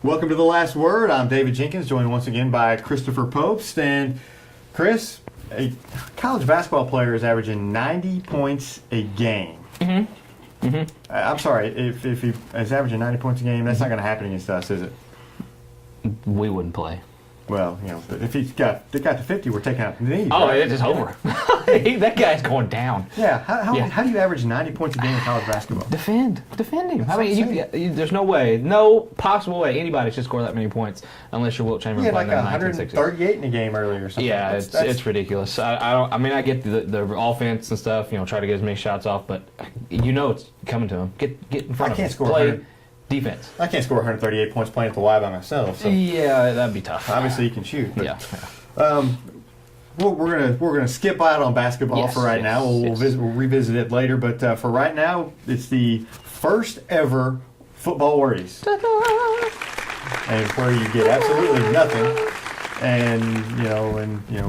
Welcome to The Last Word. I'm David Jenkins, joined once again by Christopher Popes. And Chris, a college basketball player is averaging 90 points a game. I'm sorry, if he is averaging 90 points a game, that's not going to happen against us, is it? We wouldn't play. Well, if he's got to 50, we're taking out the knee. Oh, right? it's just over. That guy's going down. Yeah. How do you average 90 points a game in college basketball? Defend him. I mean, there's no possible way anybody should score that many points unless you're Wilt Chamberlain. He had playing like in the 1960s. 138 in a game earlier or something. Yeah, it's ridiculous. I mean, I get the offense and stuff. Try to get as many shots off, but it's coming to him. Get in front of him. I can't score Play defense. I can't score 138 points playing at the Y by myself. So Yeah, that'd be tough. obviously you can shoot. But, Yeah. we're gonna skip out on basketball for right now. We'll revisit it later. But for right now, it's the first ever Football Wordies, and where you get absolutely nothing. And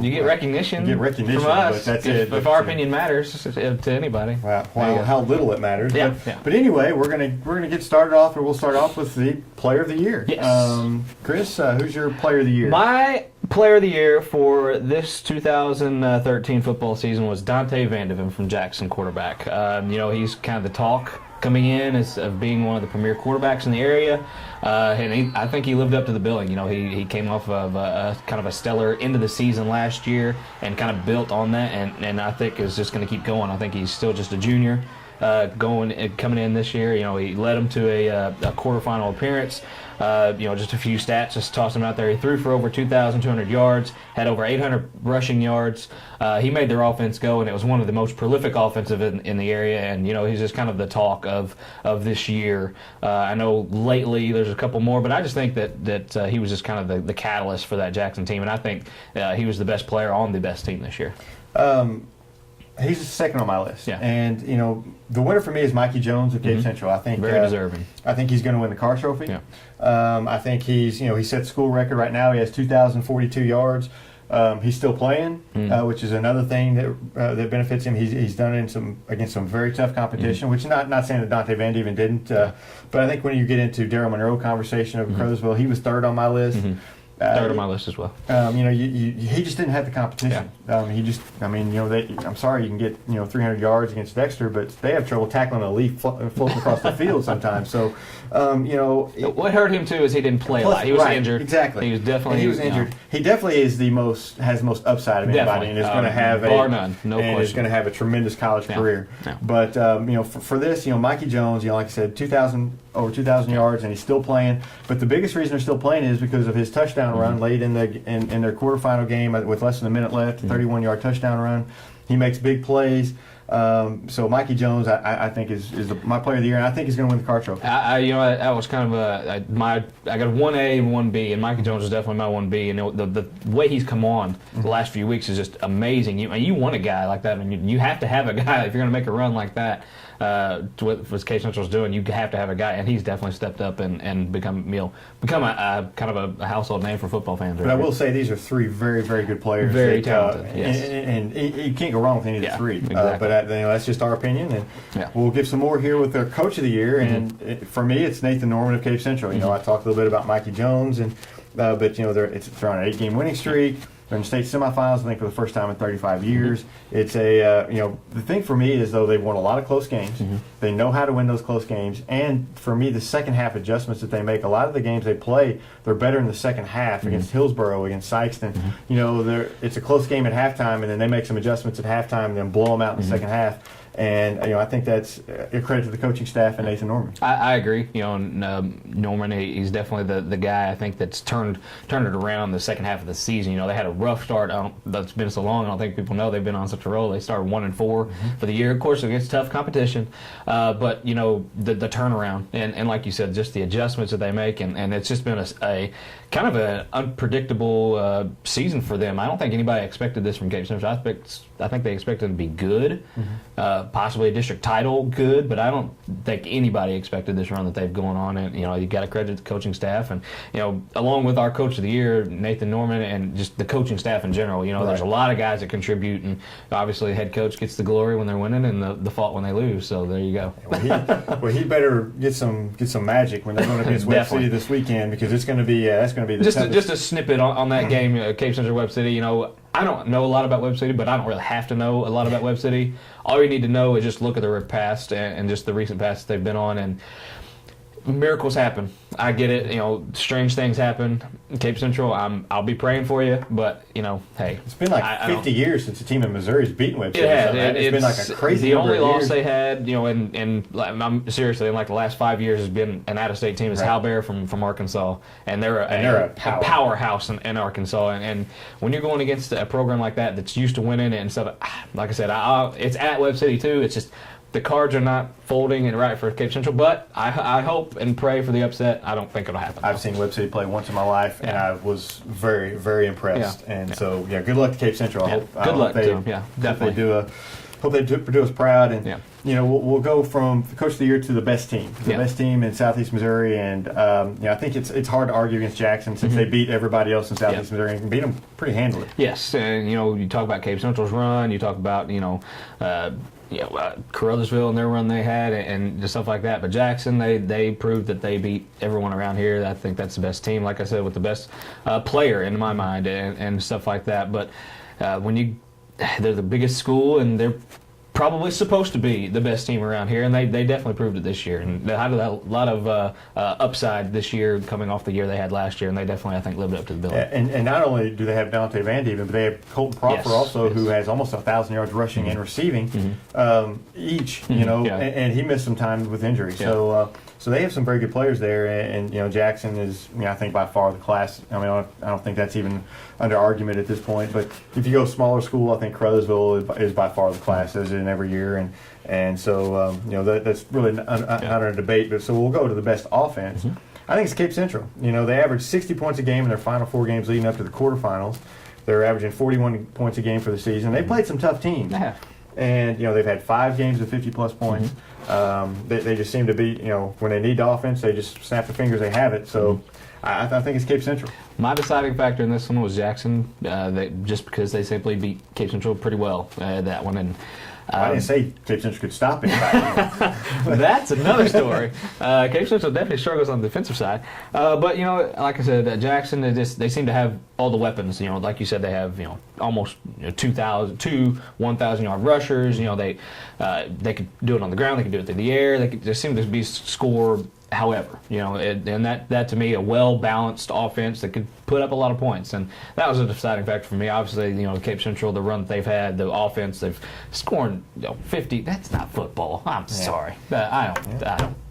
you get recognition. You get recognition from us. but that's it. If our opinion matters to anybody. Wow, how little it matters. Yeah, but anyway, we're gonna get started off, and we'll start off with the Player of the Year. Yes. Chris, who's your Player of the Year? My Player of the Year for this 2013 football season was Dante Vandeven from Jackson, quarterback. He's kind of the talk coming in as of being one of the premier quarterbacks in the area, and I think he lived up to the billing. He came off of a kind of a stellar end of the season last year and kind of built on that, and I think is just going to keep going. I think he's still just a junior. Coming in this year, he led them to a quarterfinal appearance. Just a few stats, just toss him out there. He threw for over 2,200 yards, had over 800 rushing yards. He made their offense go, and it was one of the most prolific offensive in the area. And he's just kind of the talk of this year. I know lately there's a couple more, but I just think that he was just kind of the catalyst for that Jackson team, and I think he was the best player on the best team this year. He's second on my list. Yeah. And, the winner for me is Mikey Jones of Cape Central. I think very deserving. I think he's going to win the Carr Trophy. Yeah. I think he's, he set school record right now. He has 2,042 yards. He's still playing, which is another thing that benefits him. He's done it against some very tough competition, which not saying that Dante Vandeven didn't, but I think when you get into Daryl Monroe conversation of Crowsville, he was third on my list. Third on my list as well. He just didn't have the competition. Yeah. I'm sorry, you can get 300 yards against Dexter, but they have trouble tackling a leaf floating across the field sometimes. So, what hurt him too is he didn't play a lot. He was injured. Exactly. He was definitely injured. He definitely has the most upside of anybody, and is going to have bar none, no question. Is going to have a tremendous college career. Yeah. But for this, Mikey Jones, like I said, over 2,000 yards, and he's still playing. But the biggest reason they're still playing is because of his touchdown run late in their quarterfinal game with less than a minute left, 31-yard touchdown run. He makes big plays. So Mikey Jones, I think is my Player of the Year, and I think he's going to win the Carr Trophy. I was kind of I got a 1A and 1B, and Mikey Jones is definitely my 1B. And the way he's come on the last few weeks is just amazing. You want a guy like that, and you have to have a guy if you're going to make a run like that. What Cape Central's doing, you have to have a guy, and he's definitely stepped up and become a kind of a household name for football fans. But I will say these are three very, very good players. Very talented, yes. And you can't go wrong with any of the three. Exactly. But that's just our opinion, and we'll give some more here with our Coach of the Year. And for me, it's Nathan Norman of Cape Central. I talked a little bit about Mikey Jones, and but they're on an 8-game winning streak. They're in the state semifinals, I think, for the first time in 35 years. It's the thing for me is, though, they've won a lot of close games. They know how to win those close games. And for me, the second half adjustments that they make, a lot of the games they play, they're better in the second half against Hillsborough, against Sykeston. It's a close game at halftime, and then they make some adjustments at halftime and then blow them out in the second half. And I think that's a credit to the coaching staff and Nathan Norman. I agree. Norman, he's definitely the guy I think that's turned it around the second half of the season. They had a rough start. That's been so long. I don't think people know they've been on such a roll. They started 1-4 for the year, of course, against tough competition. But the turnaround and like you said, just the adjustments that they make, and it's just been a kind of an unpredictable season for them. I don't think anybody expected this from Cape Central. I think they expected them to be good. possibly a district title, good, but I don't think anybody expected this run that they've going on. And you got to credit the coaching staff, and along with our coach of the year, Nathan Norman, and just the coaching staff in general. There's a lot of guys that contribute, and obviously the head coach gets the glory when they're winning and the fault when they lose. So there you go. He better get some magic when they're going against Webb City this weekend, because it's going to be that's going to be the just a snippet on that game, Cape Central Webb City. I don't know a lot about Webb City, but I don't really have to know a lot about Webb City. All you need to know is just look at their past and just the recent past they've been on, and miracles happen. I get it. Strange things happen. Cape Central, I'll be praying for you, but hey, it's been like 50 years since a team in Missouri's beaten Webb City. It's been like a crazy. The only loss they had, I'm seriously, in like the last 5 years, has been an out-of-state team. Is Halbert from Arkansas, and they're a powerhouse in Arkansas. And when you're going against a program like that that's used to winning and stuff, like I said, it's at Webb City too. It's just the cards are not folding and right for Cape Central, but I hope and pray for the upset. I don't think it'll happen. I've seen Webb City play once in my life, and I was very, very impressed. So good luck to Cape Central. I hope they definitely hope they do us proud. And we'll go from the coach of the year to the best team, best team in Southeast Missouri. And I think it's hard to argue against Jackson, since they beat everybody else in Southeast Missouri and can beat them pretty handily. Yes, and you talk about Cape Central's run, you talk about Carruthersville and their run they had, and just stuff like that. But Jackson, they proved that they beat everyone around here. I think that's the best team, like I said, with the best player in my mind, and stuff like that. But they're the biggest school, and they're probably supposed to be the best team around here, and they definitely proved it this year. And they had a lot of upside this year, coming off the year they had last year, and they definitely, I think, lived up to the billing. And not only do they have Dante Van Dieven, but they have Colton Proffer who has almost 1,000 yards rushing and receiving each. And he missed some time with injury. So they have some very good players there, and Jackson is, I think, by far the class. I mean, I don't think that's even under argument at this point. But if you go smaller school, I think Carruthersville is by far the class, as in every year, and so that's really not under debate. But so we'll go to the best offense. I think it's Cape Central. They averaged 60 points a game in their final 4 games leading up to the quarterfinals. They're averaging 41 points a game for the season. They played some tough teams. And they've had 5 games of 50-plus points. They just seem to be, when they need the offense, they just snap their fingers, they have it. So I think it's Cape Central. My deciding factor in this one was Jackson, just because they simply beat Cape Central pretty well, that one. And I didn't say Cape Central could stop anybody. That's another story. Cape Central definitely struggles on the defensive side. But, like I said, Jackson, they seem to have all the weapons. Like you said, they have, almost 2 1,000-yard rushers. They could do it on the ground. They could do it through the air. They seem to be score however. And that to me, a well-balanced offense that could put up a lot of points. And that was a deciding factor for me. Obviously, Cape Central, the run that they've had, the offense, they've scored 50. That's not football. I'm sorry. I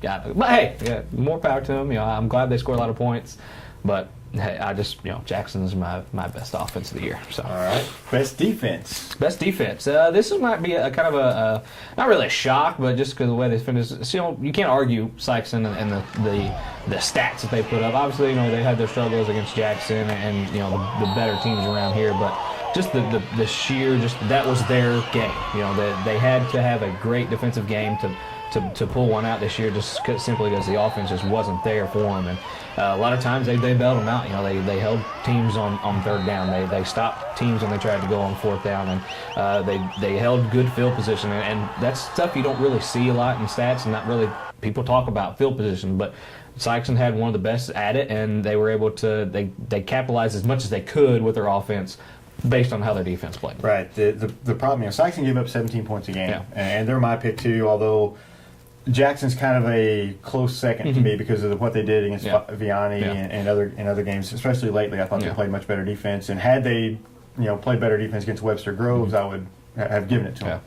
don't. But hey, more power to them. I'm glad they scored a lot of points. But hey, I just, Jackson's my best offense of the year. So. All right. Best defense. Best defense. This might be a kind of a not really a shock, but just because of the way they finished. You can't argue Sykes and the stats that they put up. Obviously, they had their struggles against Jackson and the better teams around here, but just the sheer, that was their game. They had to have a great defensive game to pull one out this year, just simply because the offense just wasn't there for them. And a lot of times they bailed them out. They held teams on third down. They stopped teams when they tried to go on fourth down, and they held good field position. And that's stuff you don't really see a lot in stats, and not really people talk about field position. But Sykes had one of the best at it, and they were able to they capitalized as much as they could with their offense, based on how their defense played. Right. The problem, Sykes gave up 17 points a game, and they're my pick too. Although Jackson's kind of a close second to me because of what they did against Vianney and other games, especially lately. I thought they played much better defense, and had they played better defense against Webster Groves, I would have given it to them.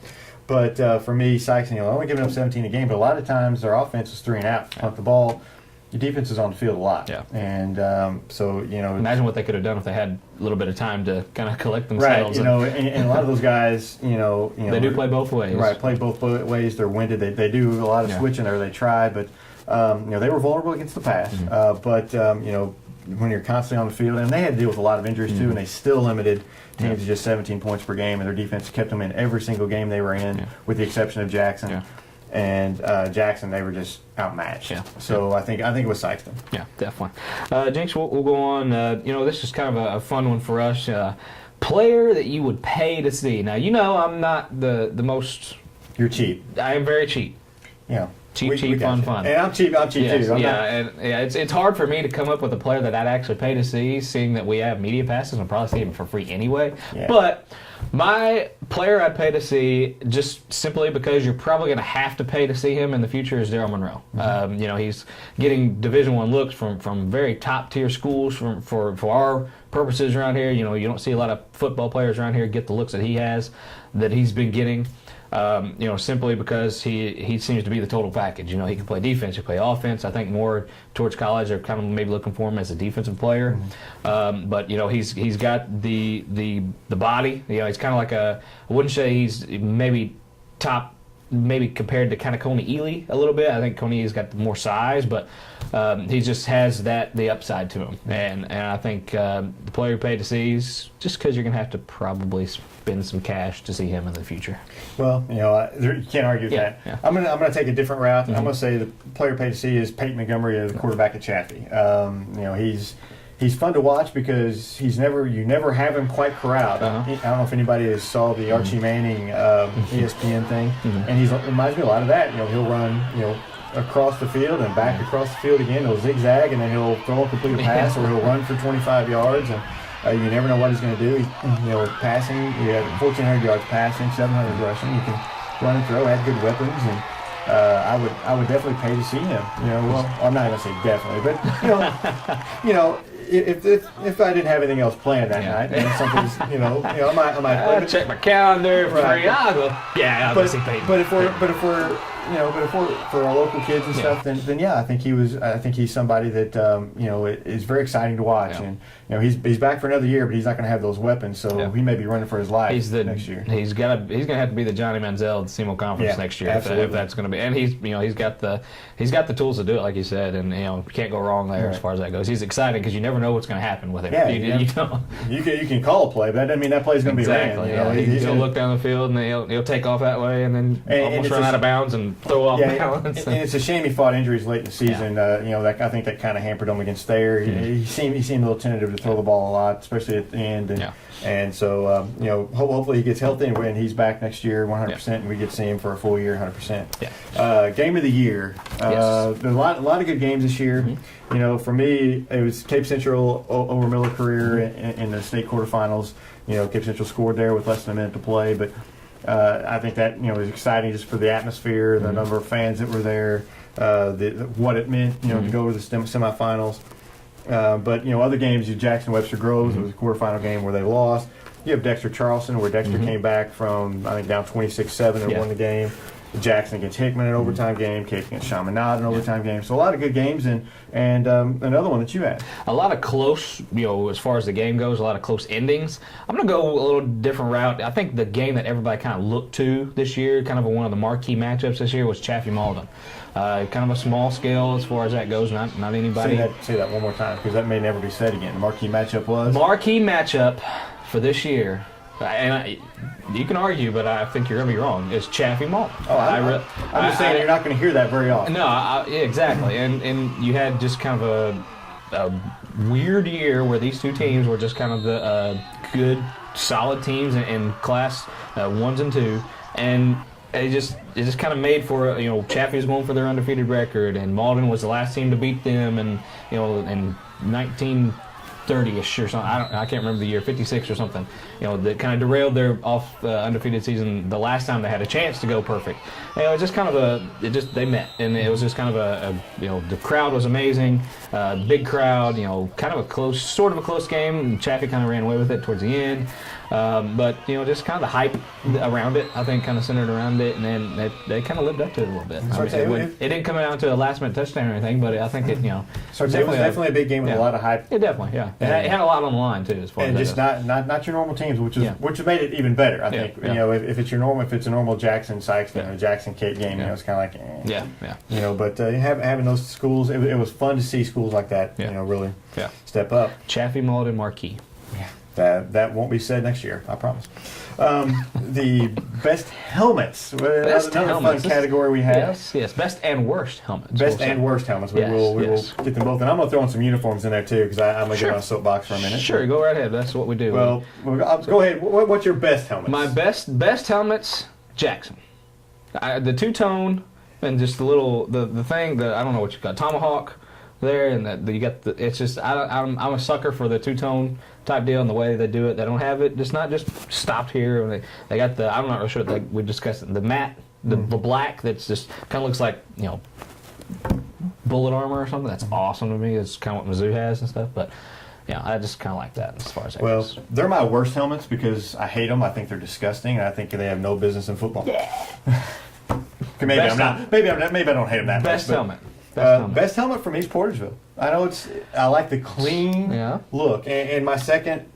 But for me, Sykes, only giving up 17 a game, but a lot of times their offense is 3 and out, punt the ball. Your defense is on the field a lot. And so, imagine what they could have done if they had a little bit of time to kind of collect themselves. Right, and a lot of those guys, they do play both ways. Right, play both ways. They're winded. They do a lot of switching there. They try, but, they were vulnerable against the pass. But, when you're constantly on the field, and they had to deal with a lot of injuries too, and they still limited teams to just 17 points per game, and their defense kept them in every single game they were in, with the exception of Jackson. Yeah. And Jackson, they were just outmatched. Yeah. So I think it was Sykeston. Yeah, definitely. Jinx, we'll go on. This is kind of a fun one for us. Player that you would pay to see. Now, I'm not the most. You're cheap. I am very cheap. Yeah. Cheap, fun. And I'm cheap too. It's hard for me to come up with a player that I'd actually pay to see, seeing that we have media passes and probably see him for free anyway. Yeah. But my player I'd pay to see, just simply because you're probably going to have to pay to see him in the future, is Daryl Monroe. Mm-hmm. He's getting Division I looks from very top tier schools for our purposes around here. You don't see a lot of football players around here get the looks that he's been getting. Simply because he seems to be the total package. He can play defense, he can play offense. I think more towards college, they're kind of maybe looking for him as a defensive player. But he's got the body. He's kind of like I wouldn't say he's maybe top. Maybe compared to kind of Coney Ely a little bit. I think Coney's got more size, but he just has the upside to him. And I think the player you pay to see is just because you're going to have to probably spend some cash to see him in the future. Well, you can't argue with that. Yeah. I'm gonna take a different route. I'm gonna say the player paid to see is Peyton Montgomery, the quarterback at Chaffee. He's fun to watch because you never have him quite corralled. I don't know if anybody saw the Archie Manning ESPN thing, and he reminds me a lot of that. He'll run across the field and back across the field again. He'll zigzag and then he'll throw a complete pass, or he'll run for 25 yards, and you never know what he's going to do. Passing, you have 1,400 yards passing, 700 rushing. You can run and throw, have good weapons, and I would definitely pay to see him. Well, I'm not going to say definitely, but if I didn't have anything else planned that night, and something's I might check my calendar for free. I'll go. Yeah, I'll see Peyton. But if we're for our local kids and stuff, then I think he's somebody that is very exciting to watch, and he's back for another year, but he's not going to have those weapons, so he may be running for his life next year. He's going to have to be the Johnny Manziel at the SEMO Conference next year, if that's going to be, and he's got the tools to do it, like you said, and you can't go wrong there as far as that goes. He's exciting because you never know what's going to happen with him. You can call a play, but that doesn't mean that play's going to be ran. He'll look down the field and he'll take off that way and then almost run out of bounds and throw off balance. And it's a shame he fought injuries late in the season. I think that kind of hampered him against Thayer. He seemed a little tentative to throw the ball a lot, especially at the end. And so hopefully he gets healthy and he's back next year 100%, and we get to see him for a full year 100%. Game of the year. There's a lot of good games this year. For me, it was Cape Central over Miller career in the state quarterfinals. Cape Central scored there with less than a minute to play, but I think that was exciting just for the atmosphere, the number of fans that were there, what it meant to go to the semifinals. But other games, Jackson Webster Groves, it was a quarterfinal game where they lost. You have Dexter Charleston, where Dexter came back from I think down 26-7 and won the game. Jackson against Hickman, an overtime game. Cape against Chaminade, an overtime game. So a lot of good games, and another one that you had. A lot of close, as far as the game goes, a lot of close endings. I'm going to go a little different route. I think the game that everybody kind of looked to this year, kind of one of the marquee matchups this year, was Chaffee Malden. Kind of a small scale as far as that goes. Not anybody. Say that one more time, because that may never be said again. The marquee matchup was? Marquee matchup for this year. And you can argue, but I think you're going to be wrong. It's Chaffee Malden. I'm just saying you're not going to hear that very often. No, exactly. And you had just kind of a weird year where these two teams were just kind of the good, solid teams in class 1s and 2, and it just kind of made for Chaffee was going for their undefeated record, and Malden was the last team to beat them, and in 1930-ish or something. I can't remember the year, 56 or something. That kind of derailed their undefeated season the last time they had a chance to go perfect. It just kind of they met, and it was just kind of the crowd was amazing, big crowd. Kind of sort of a close game. And Chaffee kind of ran away with it towards the end. But just kind of the hype around it, I think, kind of centered around it, and then they kind of lived up to it a little bit. It didn't come down to a last-minute touchdown or anything, but I think it, So it was definitely a big game with a lot of hype. It definitely, yeah. It had a lot on the line too, as far as and that just goes. not your normal teams, which has made it even better. I think if it's a normal Jackson Sykes Jackson Cape game, it's kind of like But having those schools, it was fun to see schools like that, really step up. Chaffee Mullet and Marquee. That won't be said next year, I promise. The best helmets. Another fun category we have. Yes. Best and worst helmets. Best and worst helmets. We will get them both. And I'm going to throw in some uniforms in there, too, because I'm going to get on a soapbox for a minute. Sure, go right ahead. That's what we do. Well, go ahead. What's your best helmets? My best helmets, Jackson. The two-tone and just the thing that, I don't know what you got, tomahawk there, and that you got it's just, I'm a sucker for the two-tone type deal and the way they do it. They don't have it. It's not just stopped here. They got I'm not really sure. Like we discussed it, the matte, the black that's just kind of looks like bullet armor or something. That's awesome to me. It's kind of what Mizzou has and stuff. But I just kind of like that as far as that goes. They're my worst helmets because I hate them. I think they're disgusting, and I think they have no business in football. Yeah. Maybe I don't hate them that much. Helmet. Best helmet from East Portersville. I know I like the clean look, and my second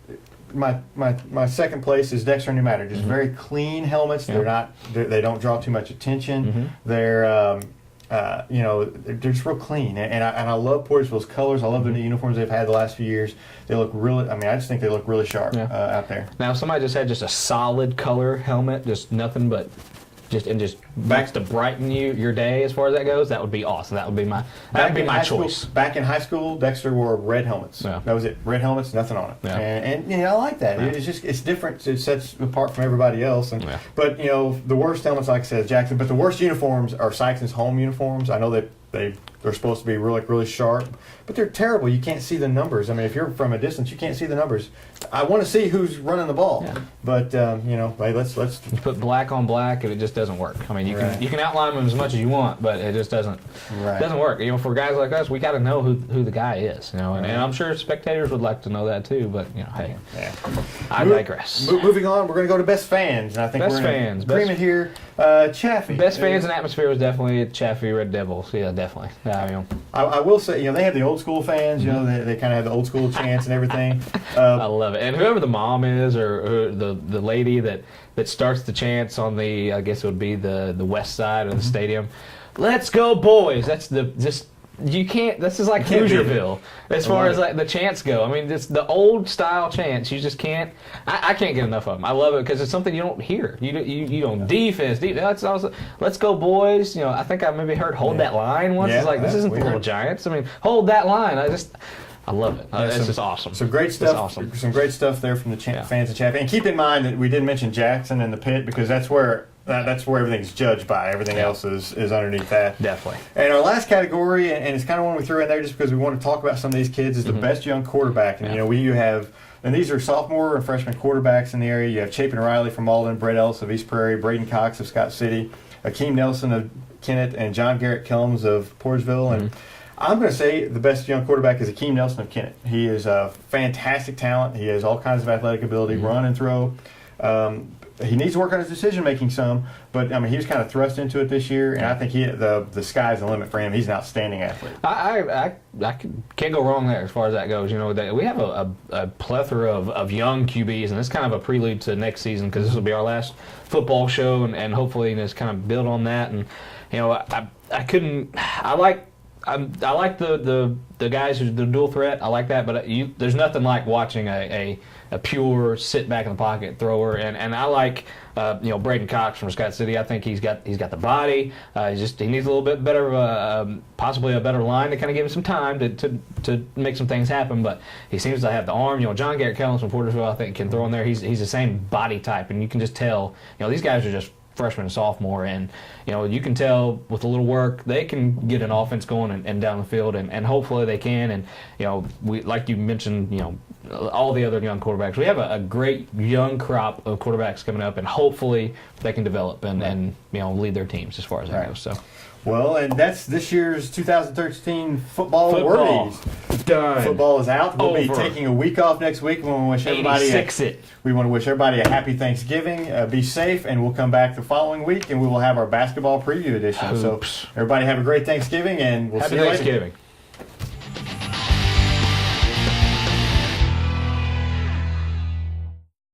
place is Dexter New Matter. Just very clean helmets. They don't draw too much attention. They're they're just real clean, and I love Portersville's colors. I love the new uniforms they've had the last few years. They look really. I just think they look really sharp out there. Now, if somebody just had just a solid color helmet, just nothing but. Just backs to brighten your day as far as that goes. That would be awesome. That would be my choice. Back in high school, Dexter wore red helmets. Yeah. That was it. Red helmets, nothing on it. Yeah. And I like that. Yeah. It's different. It sets apart from everybody else. But the worst helmets, like I said, Jackson. But the worst uniforms are Sykes' home uniforms. I know that they're supposed to be really sharp, but they're terrible. You can't see the numbers. If you're from a distance, you can't see the numbers. I want to see who's running the ball, but let's you put black on black, and it just doesn't work. You can outline them as much as you want, but it just doesn't work. For guys like us, we got to know who the guy is. And I'm sure spectators would like to know that too. But hey, I digress. Moving on, we're going to go to best fans, and I think we're in agreement here. Chaffee. Best fans and atmosphere was definitely Chaffee Red Devils. Yeah, definitely. I will say, they have the old school fans. They kind of have the old school chants and everything. I love it. And whoever the mom is, or the lady that starts the chants on I guess it would be the west side of the stadium. Let's go, boys! You can't. This is like Hoosierville as far as like the chants go. It's the old style chants. You just can't. I can't get enough of them. I love it because it's something you don't hear. You don't defense. Let's go, boys. I think I maybe heard hold that line once. It's like this isn't the Little Giants. Hold that line. I love it. It's just awesome. Some great stuff. Awesome. Some great stuff there from the fans of Chaffee. And keep in mind that we did mention Jackson and the pit because that's where everything's judged by. Everything else is underneath that. Definitely. And our last category, and it's kind of one we threw in there just because we want to talk about some of these kids, is the best young quarterback. And you have, and these are sophomore and freshman quarterbacks in the area. You have Chapin Riley from Malden, Brett Ellis of East Prairie, Braden Cox of Scott City, Akeem Nelson of Kennett, and John Garrett Kelms of Portersville. And I'm going to say the best young quarterback is Akeem Nelson of Kennett. He is a fantastic talent. He has all kinds of athletic ability, run and throw. He needs to work on his decision-making some, but he was kind of thrust into it this year, and I think the sky's the limit for him. He's an outstanding athlete. I can't go wrong there as far as that goes. We have a plethora of young QBs, and it's kind of a prelude to next season because this will be our last football show, and hopefully just kind of build on that. And I like the guys who the dual threat. I like that, but there's nothing like watching a pure sit back in the pocket thrower, and I like Braden Cox from Scott City. I think he's got the body. He needs a little bit better, possibly a better line to kind of give him some time to make some things happen. But he seems to have the arm. John Garrett Kellums from Portersville, I think, can throw in there. He's the same body type, and you can just tell. These guys are just freshman and sophomore, and you can tell with a little work they can get an offense going and down the field, and hopefully they can. And we, like you mentioned, all the other young quarterbacks, we have a great young crop of quarterbacks coming up, and hopefully they can develop and lead their teams as far as that goes. So. Well, and that's this year's 2013 Football Wordies. Done. Football is out. We'll be taking a week off next week. We want to wish everybody a happy Thanksgiving. Be safe, and we'll come back the following week, and we will have our basketball preview edition. Hoops. So everybody have a great Thanksgiving, and we'll see you later. Happy Thanksgiving.